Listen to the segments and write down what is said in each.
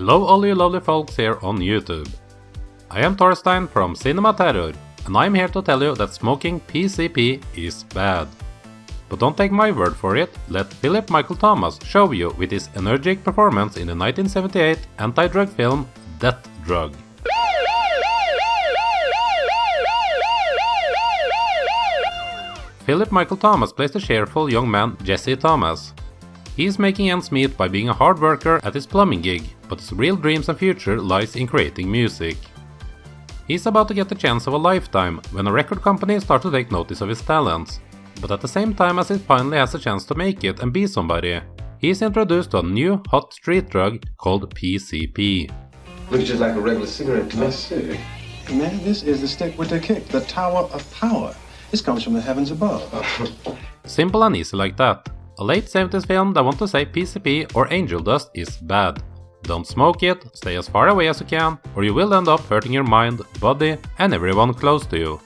Hello all you lovely folks here on YouTube. I am Torstein from CinemaTerror, and I'm here to tell you that smoking PCP is bad. But don't take my word for it, let Philip Michael Thomas show you with his energetic performance in the 1978 anti-drug film Death Drug. Philip Michael Thomas plays the cheerful young man Jesse Thomas. He is making ends meet by being a hard worker at his plumbing gig, but his real dreams and future lies in creating music. He's about to get the chance of a lifetime when a record company starts to take notice of his talents, but at the same time as he finally has a chance to make it and be somebody, he is introduced to a new hot street drug called PCP. Looks just like a regular cigarette to me. Let's see. Man, this is the stick with the kick, the tower of power. This comes from the heavens above. Simple and easy like that. A late 70s film that wants to say PCP or angel dust is bad. Don't smoke it, stay as far away as you can, or you will end up hurting your mind, body, and everyone close to you.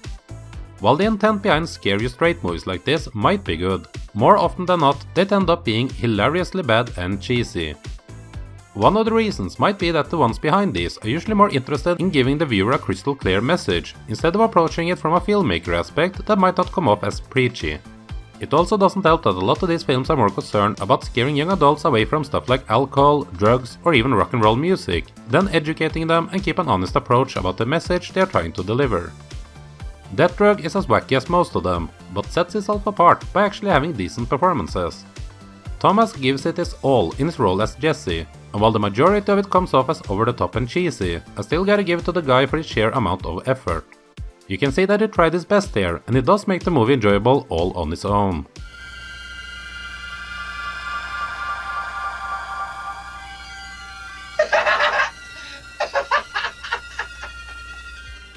While the intent behind scary straight movies like this might be good, more often than not they end up being hilariously bad and cheesy. One of the reasons might be that the ones behind these are usually more interested in giving the viewer a crystal clear message, instead of approaching it from a filmmaker aspect that might not come off as preachy. It also doesn't help that a lot of these films are more concerned about scaring young adults away from stuff like alcohol, drugs, or even rock and roll music, than educating them and keep an honest approach about the message they are trying to deliver. Death Drug is as wacky as most of them, but sets itself apart by actually having decent performances. Thomas gives it his all in his role as Jesse, and while the majority of it comes off as over the top and cheesy, I still gotta give it to the guy for his sheer amount of effort. You can see that he tried his best here, and it does make the movie enjoyable all on its own.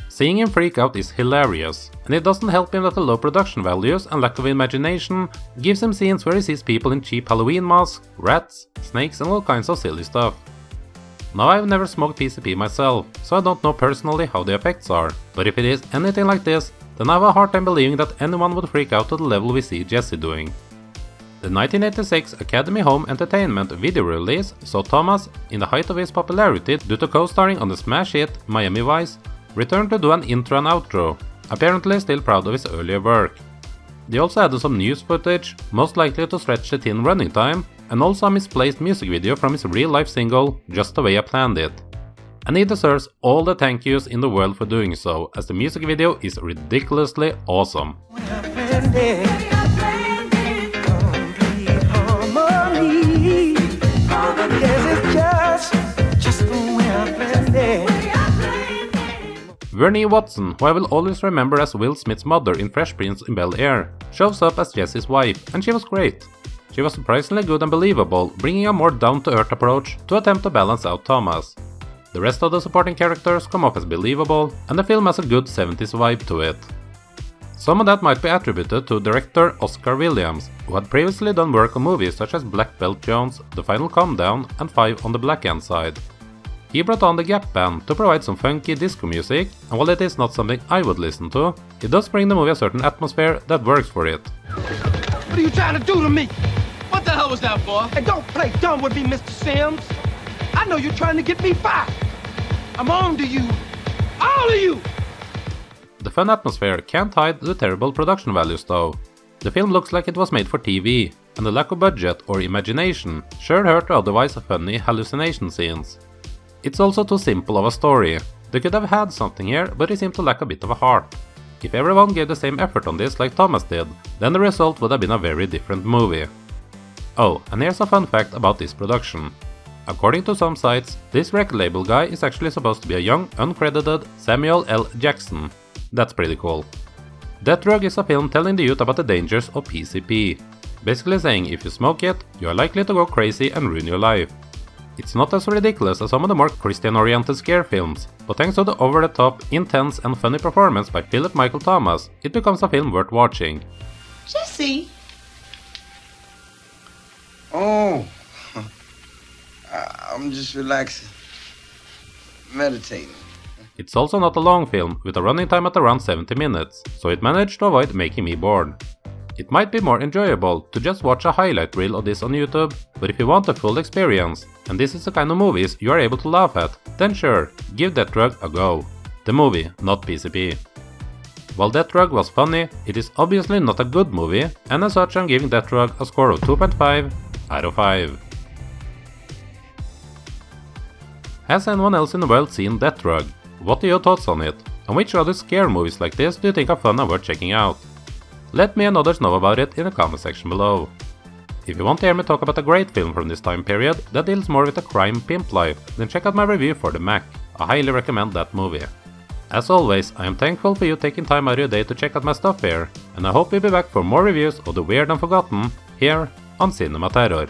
Seeing him freak out is hilarious, and it doesn't help him that the low production values and lack of imagination gives him scenes where he sees people in cheap Halloween masks, rats, snakes and all kinds of silly stuff. Now I've never smoked PCP myself, so I don't know personally how the effects are, but if it is anything like this, then I have a hard time believing that anyone would freak out to the level we see Jesse doing. The 1986 Academy Home Entertainment video release saw Thomas, in the height of his popularity due to co-starring on the smash hit Miami Vice, return to do an intro and outro, apparently still proud of his earlier work. They also added some news footage, most likely to stretch the teen running time, and also a misplaced music video from his real-life single, Just the Way I Planned It. And he deserves all the thank yous in the world for doing so, as the music video is ridiculously awesome. Vernee Watson, who I will always remember as Will Smith's mother in Fresh Prince in Bel-Air, shows up as Jesse's wife, and she was great. She was surprisingly good and believable, bringing a more down-to-earth approach to attempt to balance out Thomas. The rest of the supporting characters come off as believable, and the film has a good 70s vibe to it. Some of that might be attributed to director Oscar Williams, who had previously done work on movies such as Black Belt Jones, The Final Calm Down, and 5 on the Black Hand Side. He brought on the Gap Band to provide some funky disco music, and while it is not something I would listen to, it does bring the movie a certain atmosphere that works for it. What are you trying to do to me? What the hell was that for? Hey, don't play dumb with me, Mr. Sims. I know you're trying to get me fired. I'm on to you. All of you! The fun atmosphere can't hide the terrible production values though. The film looks like it was made for TV, and the lack of budget or imagination sure hurt the otherwise funny hallucination scenes. It's also too simple of a story. They could have had something here, but it seemed to lack a bit of a heart. If everyone gave the same effort on this like Thomas did, then the result would have been a very different movie. Oh, and here's a fun fact about this production. According to some sites, this record label guy is actually supposed to be a young, uncredited Samuel L. Jackson. That's pretty cool. Death Drug is a film telling the youth about the dangers of PCP. Basically saying if you smoke it, you are likely to go crazy and ruin your life. It's not as ridiculous as some of the more Christian-oriented scare films, but thanks to the over-the-top, intense and funny performance by Philip Michael Thomas, it becomes a film worth watching. Jesse! Oh, I'm just relaxing, meditating. It's also not a long film, with a running time at around 70 minutes, so it managed to avoid making me bored. It might be more enjoyable to just watch a highlight reel of this on YouTube, but if you want the full experience, and this is the kind of movies you are able to laugh at, then sure, give Death Drug a go. The movie, not PCP. While Death Drug was funny, it is obviously not a good movie, and as such I'm giving Death Drug a score of 2.5 out of 5. Has anyone else in the world seen Death Drug? What are your thoughts on it? And which other scare movies like this do you think are fun and worth checking out? Let me and others know about it in the comment section below. If you want to hear me talk about a great film from this time period that deals more with the crime pimp life, then check out my review for The Mac. I highly recommend that movie. As always, I am thankful for you taking time out of your day to check out my stuff here, and I hope you'll be back for more reviews of the weird and forgotten here on CinemaTerror.